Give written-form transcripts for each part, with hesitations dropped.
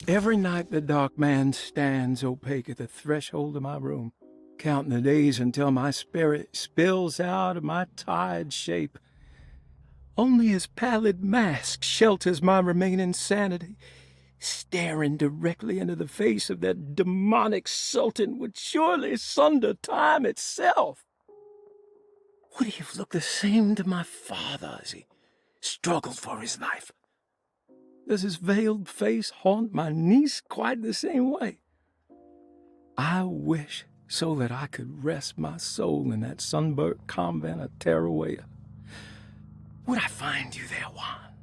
Every night the dark man stands opaque at the threshold of my room, counting the days until my spirit spills out of my tired shape. Only his pallid mask shelters my remaining sanity. Staring directly into the face of that demonic sultan would surely sunder time itself. Would he have looked the same to my father as he struggled for his life? Does his veiled face haunt my niece quite the same way? I wish so that I could rest my soul in that sunburnt convent of Tarawea. Would I find you there, Juan?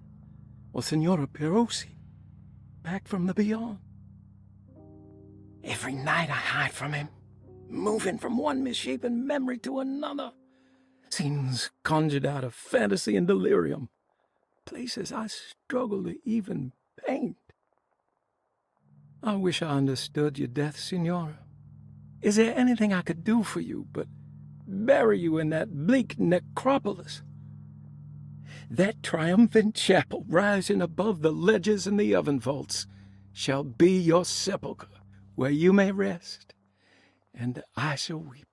Or Senora Perosi, back from the beyond? Every night I hide from him, moving from one misshapen memory to another. Scenes conjured out of fantasy and delirium. Places I struggle to even paint. I wish I understood your death, Senora. Is there anything I could do for you but bury you in that bleak necropolis? That triumphant chapel rising above the ledges and the oven vaults shall be your sepulchre, where you may rest, and I shall weep.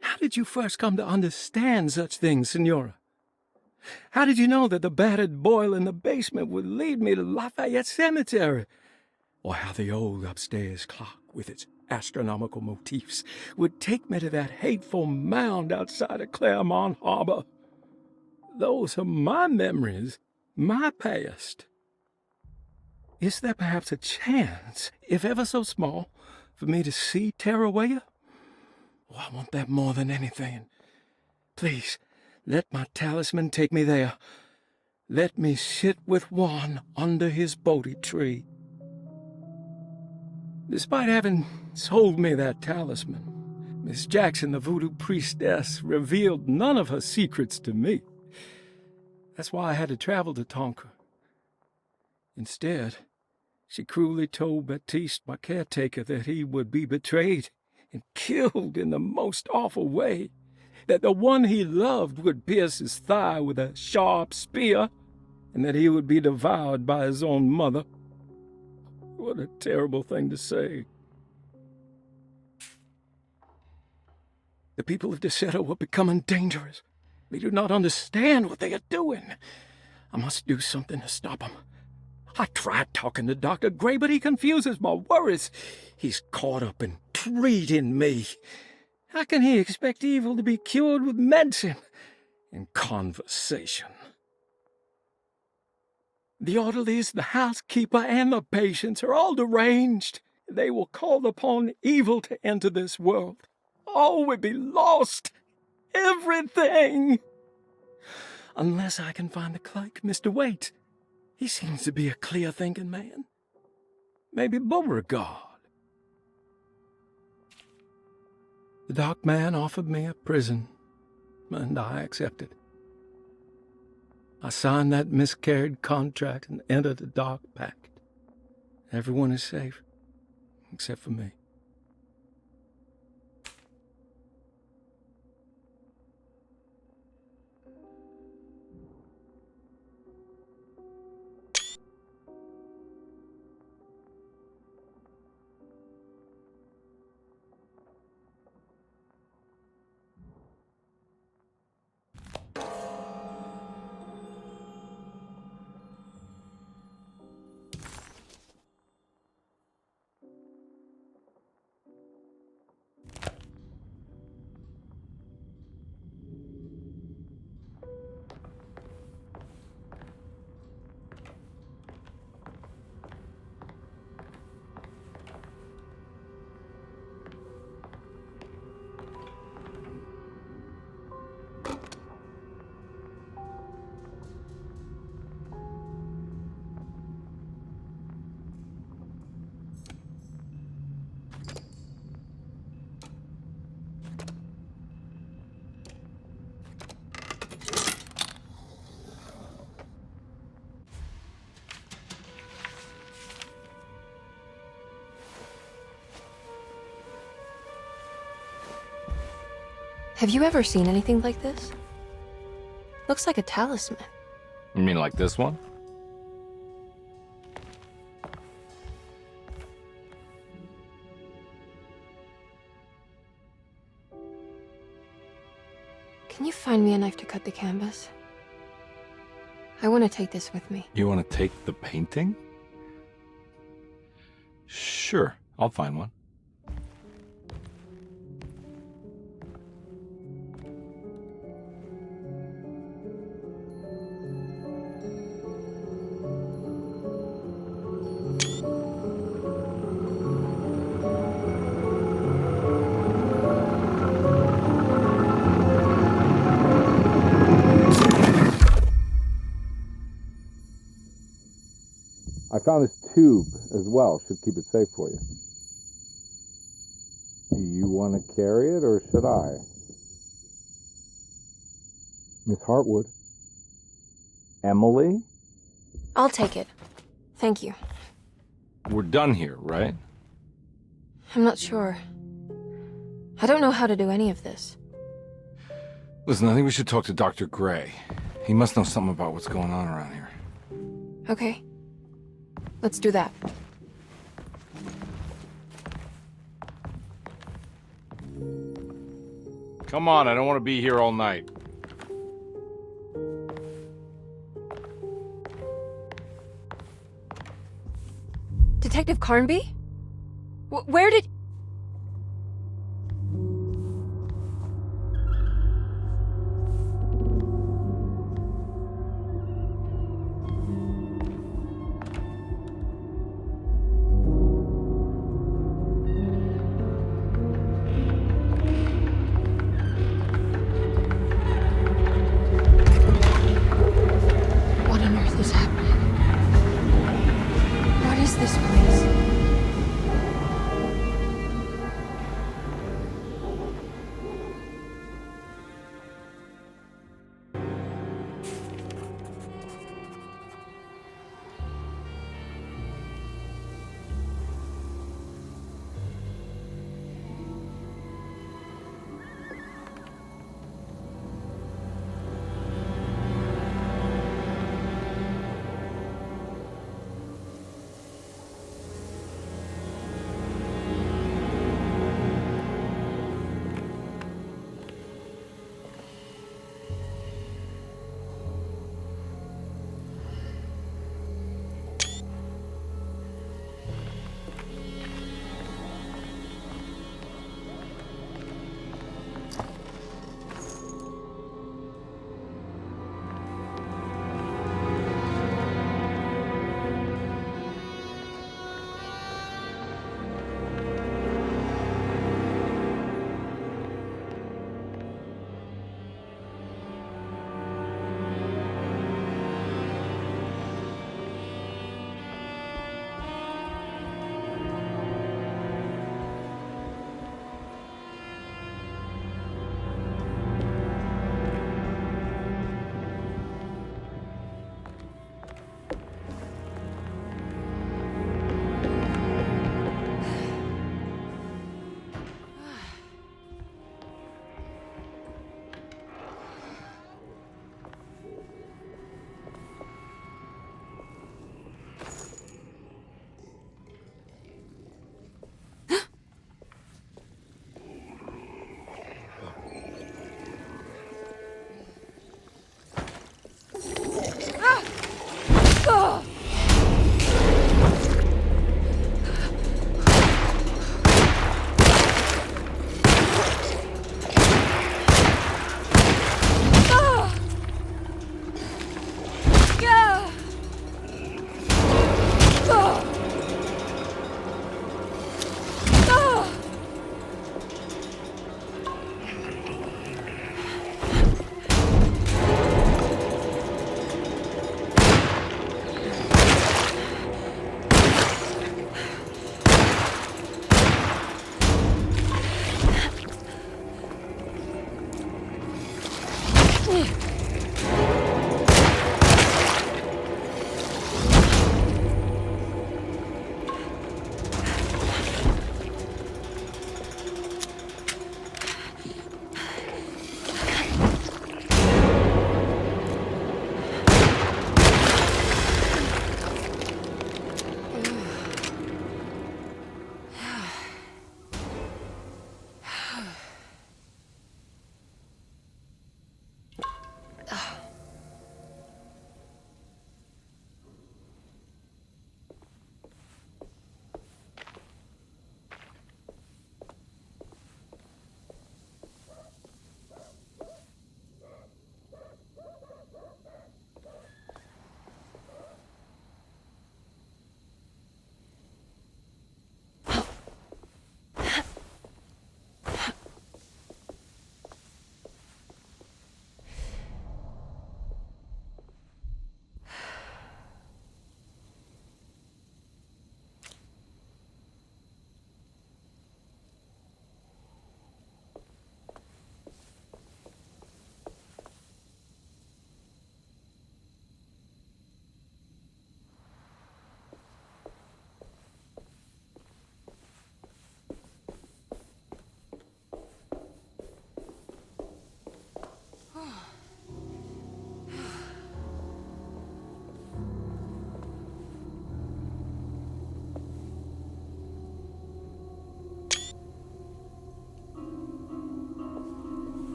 How did you first come to understand such things, Senora? How did you know that the battered boiler in the basement would lead me to Lafayette Cemetery? Or how the old upstairs clock, with its astronomical motifs, would take me to that hateful mound outside of Claremont Harbor? Those are my memories, my past. Is there perhaps a chance, if ever so small, for me to see Tarawea? Oh, I want that more than anything. Please, let my talisman take me there. Let me sit with Juan under his Bodhi tree. Despite having sold me that talisman, Miss Jackson, the voodoo priestess, revealed none of her secrets to me. That's why I had to travel to Tonka. Instead, she cruelly told Baptiste, my caretaker, that he would be betrayed and killed in the most awful way, that the one he loved would pierce his thigh with a sharp spear, and that he would be devoured by his own mother. What a terrible thing to say. The people of Deseto were becoming dangerous. They do not understand what they are doing. I must do something to stop them. I tried talking to Dr. Gray, but he confuses my worries. He's caught up in treating me. How can he expect evil to be cured with medicine and conversation? The orderlies, the housekeeper, and the patients are all deranged. They will call upon evil to enter this world. All would be lost. Everything. Unless I can find the clerk, Mr. Waite. He seems to be a clear-thinking man. Maybe Beauregard. The dark man offered me a prison, and I accepted. I signed that miscarried contract and entered the dark pact. Everyone is safe, except for me. Have you ever seen anything like this? Looks like a talisman. You mean like this one? Can you find me a knife to cut the canvas? I want to take this with me. You want to take the painting? Sure, I'll find one. I found this tube as well. Should keep it safe for you. Do you want to carry it or should I? Miss Hartwood? Emily? I'll take it. Thank you. We're done here, right? I'm not sure. I don't know how to do any of this. Listen, I think we should talk to Dr. Gray. He must know something about what's going on around here. Okay. Let's do that. Come on, I don't want to be here all night. Detective Carnby? Where did... What on earth is happening? What is this place?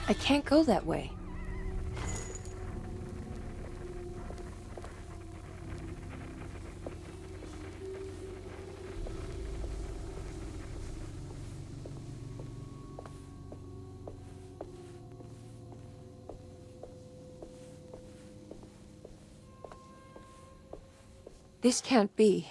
I can't go that way. This can't be.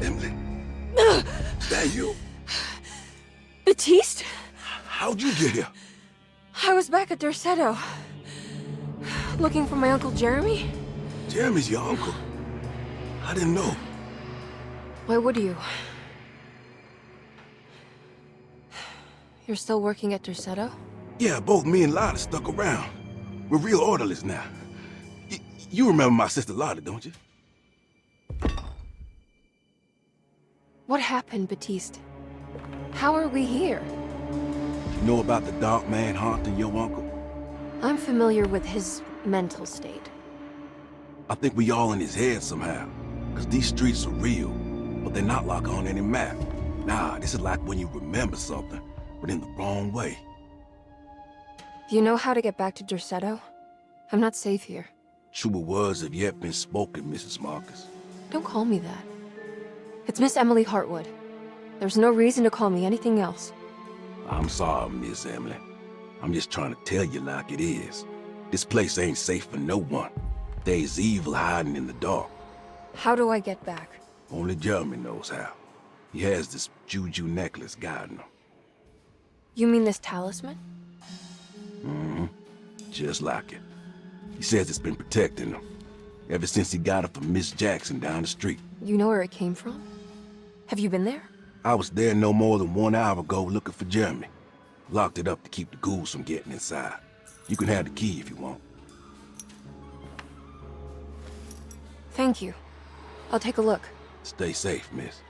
Emily, is that you? Baptiste? How'd you get here? I was back at Dorsetto. Looking for my Uncle Jeremy? Jeremy's your uncle. I didn't know. Why would you? You're still working at Dorsetto? Yeah, both me and Lottie stuck around. We're real orderlies now. You remember my sister Lottie, don't you? What happened, Baptiste? How are we here? You know about the dark man haunting your uncle? I'm familiar with his mental state. I think we all in his head somehow. Cause these streets are real, but they're not like on any map. Nah, this is like when you remember something, but in the wrong way. Do you know how to get back to Dorsetto? I'm not safe here. Truer words have yet been spoken, Mrs. Marcus. Don't call me that. It's Miss Emily Hartwood. There's no reason to call me anything else. I'm sorry, Miss Emily. I'm just trying to tell you like it is. This place ain't safe for no one. There's evil hiding in the dark. How do I get back? Only Jeremy knows how. He has this juju necklace guiding him. You mean this talisman? Mm-hmm. Just like it. He says it's been protecting him ever since he got it from Miss Jackson down the street. You know where it came from? Have you been there? I was there no more than 1 hour ago looking for Jeremy. Locked it up to keep the ghouls from getting inside. You can have the key if you want. Thank you. I'll take a look. Stay safe, miss.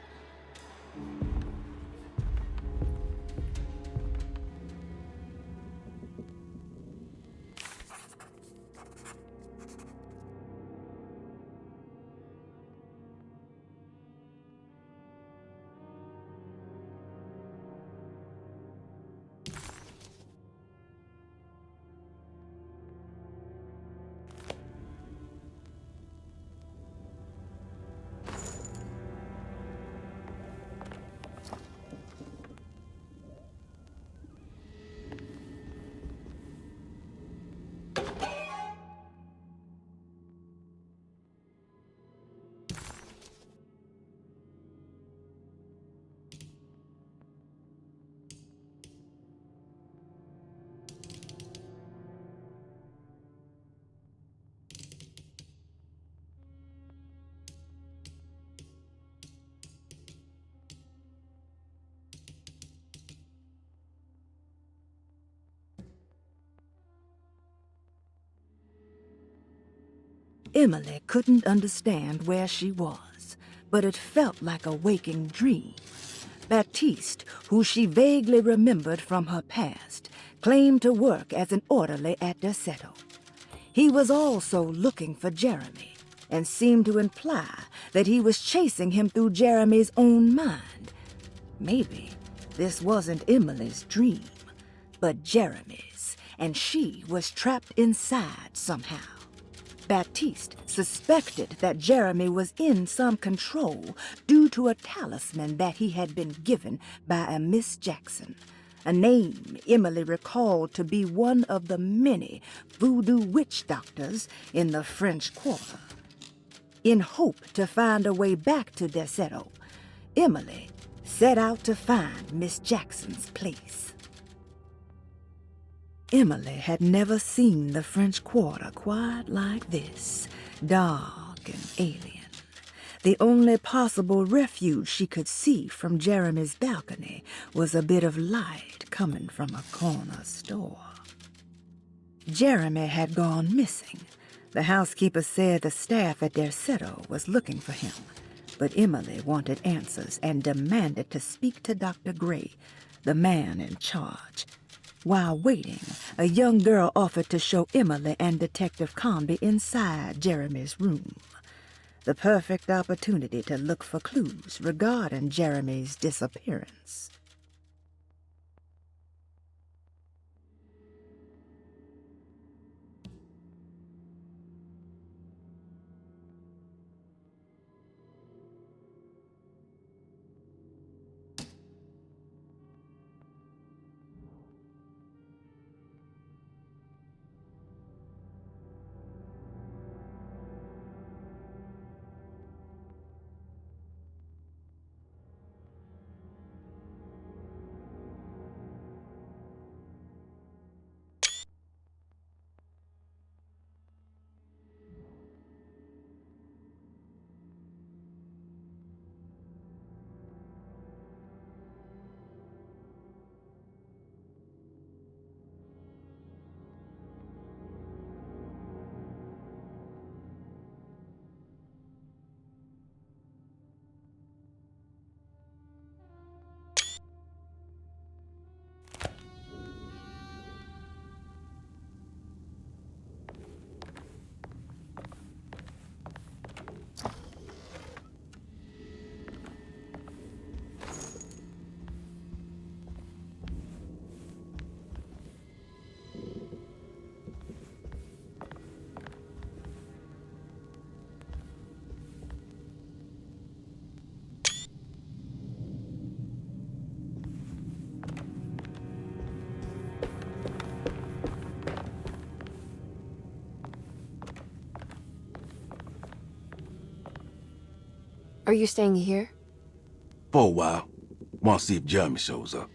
Emily couldn't understand where she was, but it felt like a waking dream. Baptiste, who she vaguely remembered from her past, claimed to work as an orderly at Derceto. He was also looking for Jeremy, and seemed to imply that he was chasing him through Jeremy's own mind. Maybe this wasn't Emily's dream, but Jeremy's, and she was trapped inside somehow. Baptiste suspected that Jeremy was in some control due to a talisman that he had been given by a Miss Jackson, a name Emily recalled to be one of the many voodoo witch doctors in the French Quarter. In hope to find a way back to Derceto, Emily set out to find Miss Jackson's place. Emily had never seen the French Quarter quite like this, dark and alien. The only possible refuge she could see from Jeremy's balcony was a bit of light coming from a corner store. Jeremy had gone missing. The housekeeper said the staff at Derceto was looking for him, but Emily wanted answers and demanded to speak to Dr. Gray, the man in charge. While waiting, a young girl offered to show Emily and Detective Conby inside Jeremy's room. The perfect opportunity to look for clues regarding Jeremy's disappearance. Are you staying here? For a while. Want to see if Jeremy shows up.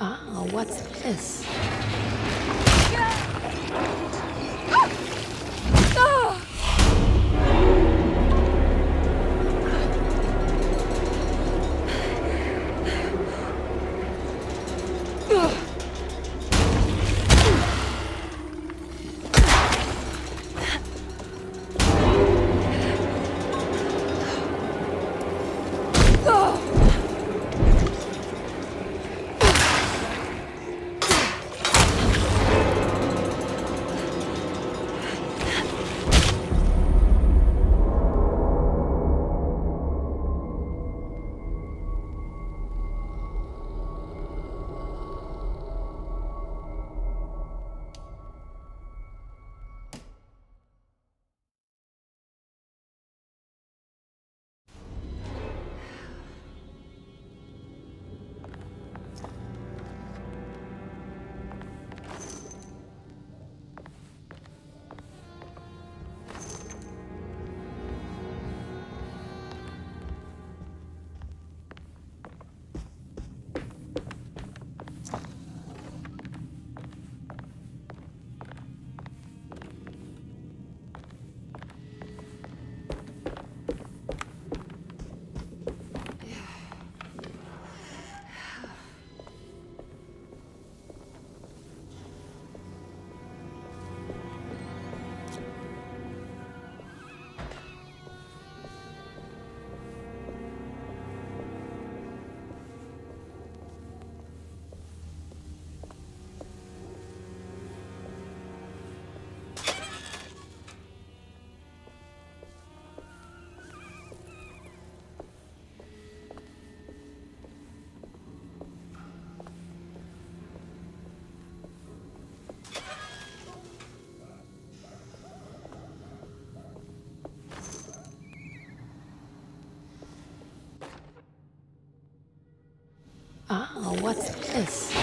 Ah, what's this? Oh, what's this?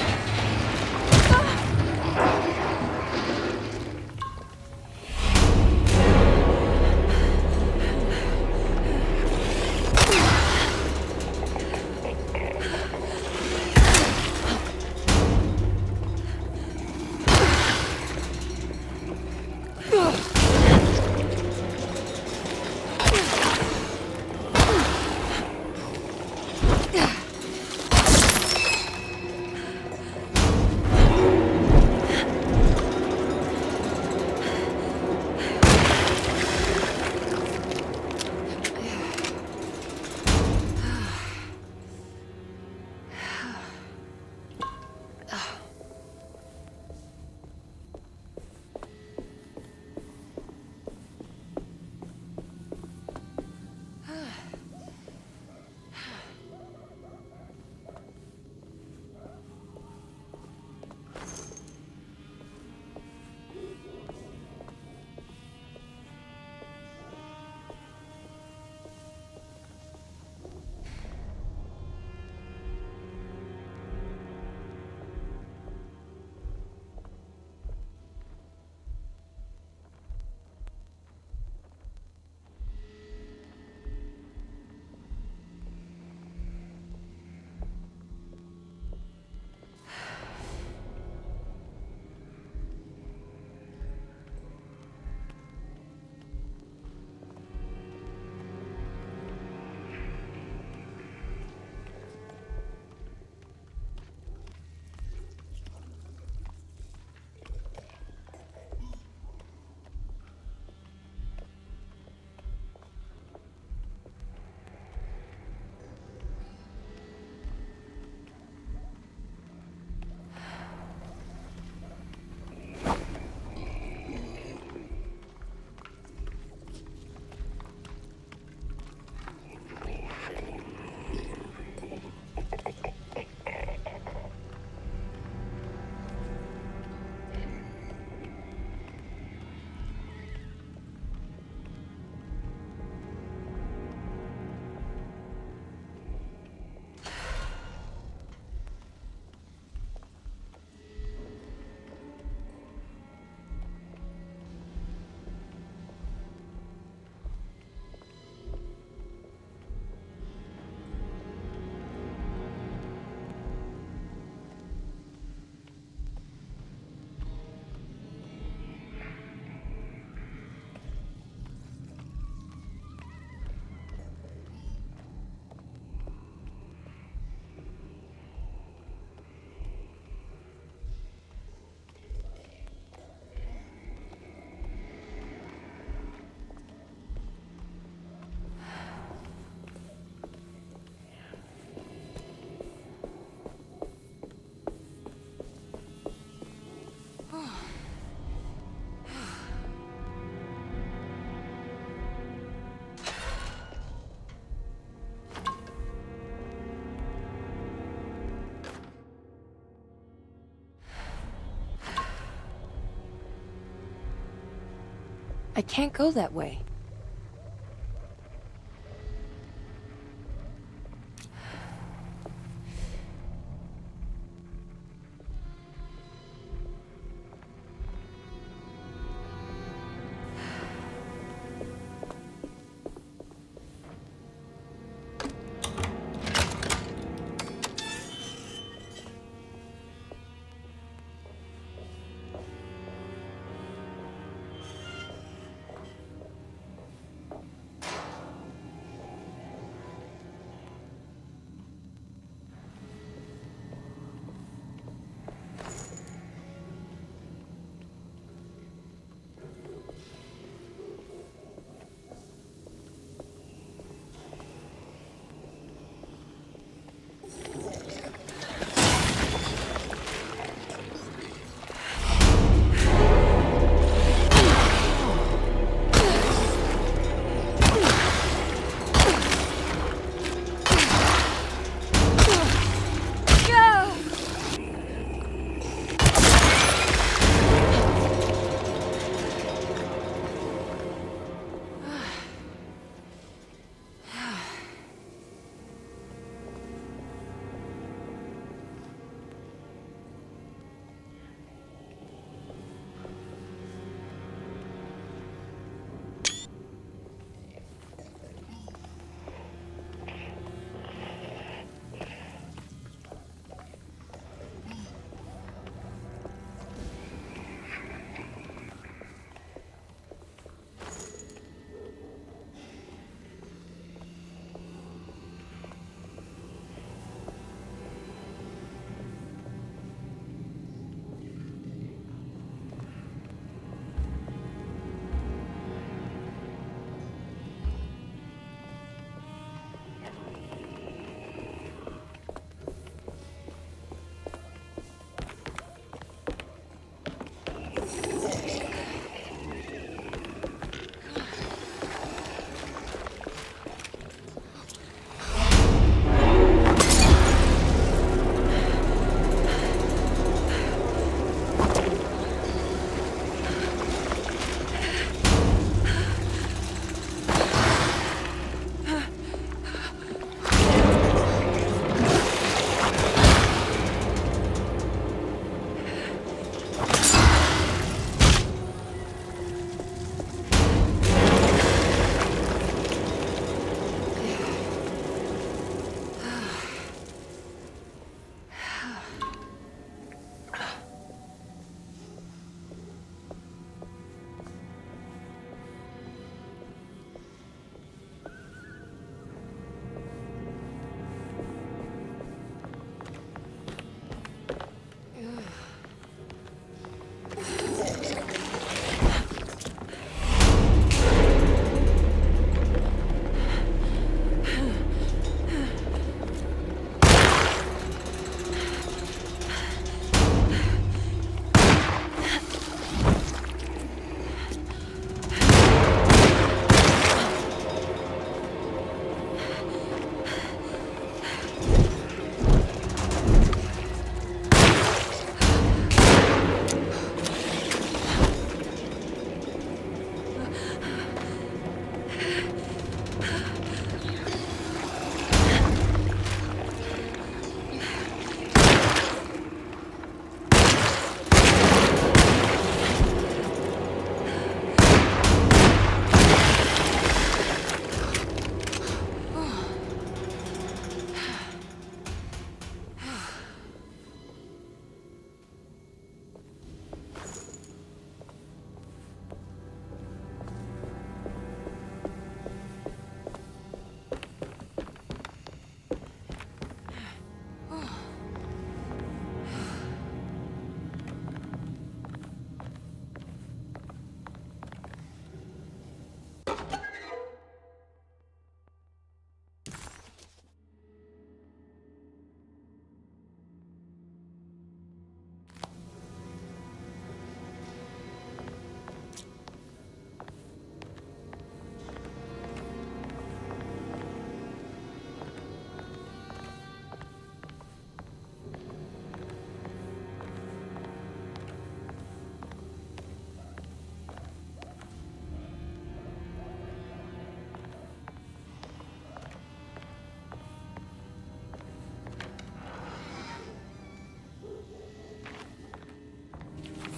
I can't go that way.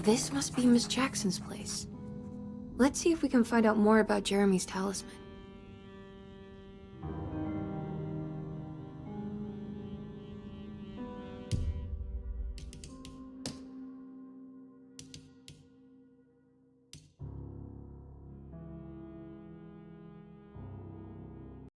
This must be Miss Jackson's place. Let's see if we can find out more about Jeremy's talisman.